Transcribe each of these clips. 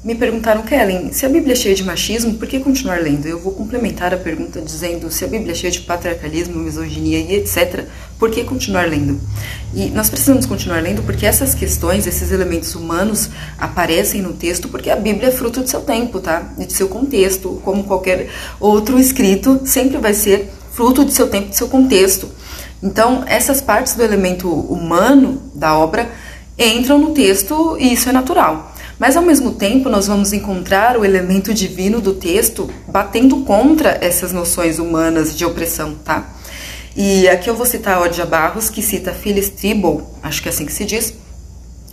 Me perguntaram, Kellen, se a Bíblia é cheia de machismo, por que continuar lendo? Eu vou complementar a pergunta dizendo, se a Bíblia é cheia de patriarcalismo, misoginia e etc., por que continuar lendo? E nós precisamos continuar lendo porque essas questões, esses elementos humanos aparecem no texto porque a Bíblia é fruto do seu tempo, tá? E de seu contexto, como qualquer outro escrito, sempre vai ser fruto de seu tempo, de seu contexto. Então, essas partes do elemento humano da obra entram no texto e isso é natural. Mas, ao mesmo tempo, nós vamos encontrar o elemento divino do texto batendo contra essas noções humanas de opressão, tá? E aqui eu vou citar a Odia Barros, que cita Phyllis Trible, acho que é assim que se diz,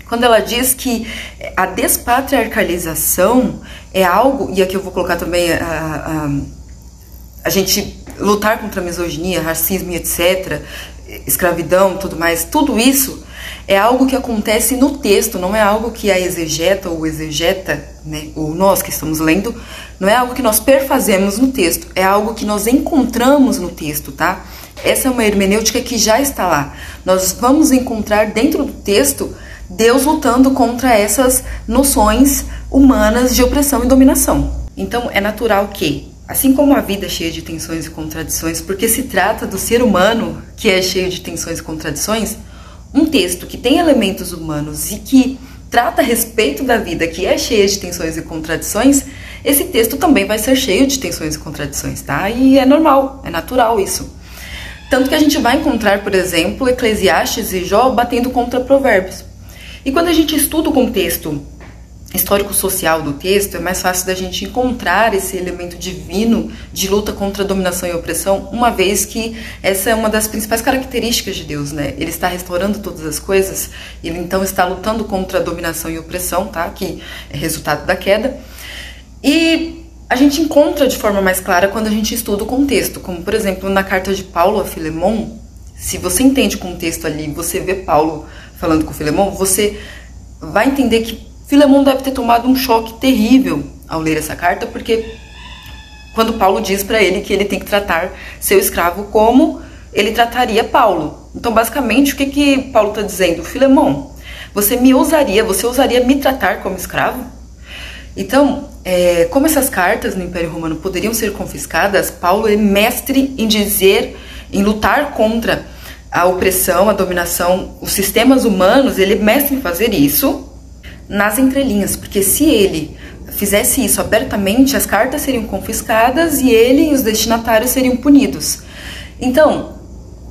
quando ela diz que a despatriarcalização é algo, e aqui eu vou colocar também a gente lutar contra a misoginia, racismo e etc., escravidão, tudo mais, tudo isso é algo que acontece no texto, não é algo que a exegeta ou exegeta, né, ou nós que estamos lendo, não é algo que nós perfazemos no texto, é algo que nós encontramos no texto, tá? Essa é uma hermenêutica que já está lá. Nós vamos encontrar dentro do texto Deus lutando contra essas noções humanas de opressão e dominação. Então é natural que, assim como a vida é cheia de tensões e contradições, porque se trata do ser humano que é cheio de tensões e contradições, um texto que tem elementos humanos e que trata a respeito da vida que é cheia de tensões e contradições, esse texto também vai ser cheio de tensões e contradições, tá? E é normal, é natural isso. Tanto que a gente vai encontrar, por exemplo, Eclesiastes e Jó batendo contra Provérbios. E quando a gente estuda o contexto histórico-social do texto, é mais fácil da gente encontrar esse elemento divino de luta contra a dominação e opressão, uma vez que essa é uma das principais características de Deus, né? Ele está restaurando todas as coisas, ele então está lutando contra a dominação e opressão, tá? Que é resultado da queda. E a gente encontra de forma mais clara quando a gente estuda o contexto, como por exemplo na carta de Paulo a Filemon. Se você entende o contexto ali, você vê Paulo falando com Filemon, você vai entender que Filemon deve ter tomado um choque terrível ao ler essa carta, porque quando Paulo diz para ele que ele tem que tratar seu escravo como ele trataria Paulo. Então, basicamente, o que Paulo está dizendo? Filemon, você ousaria me tratar como escravo? Então, como essas cartas no Império Romano poderiam ser confiscadas, Paulo é mestre em dizer, em lutar contra a opressão, a dominação, os sistemas humanos, ele é mestre em fazer isso nas entrelinhas, porque se ele fizesse isso abertamente, as cartas seriam confiscadas e ele e os destinatários seriam punidos. Então,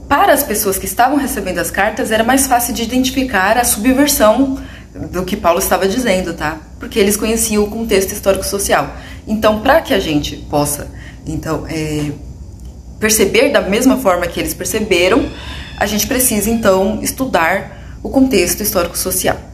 para as pessoas que estavam recebendo as cartas, era mais fácil de identificar a subversão do que Paulo estava dizendo, tá? Porque eles conheciam o contexto histórico-social. Então, para que a gente possa, perceber da mesma forma que eles perceberam, a gente precisa, então, estudar o contexto histórico-social.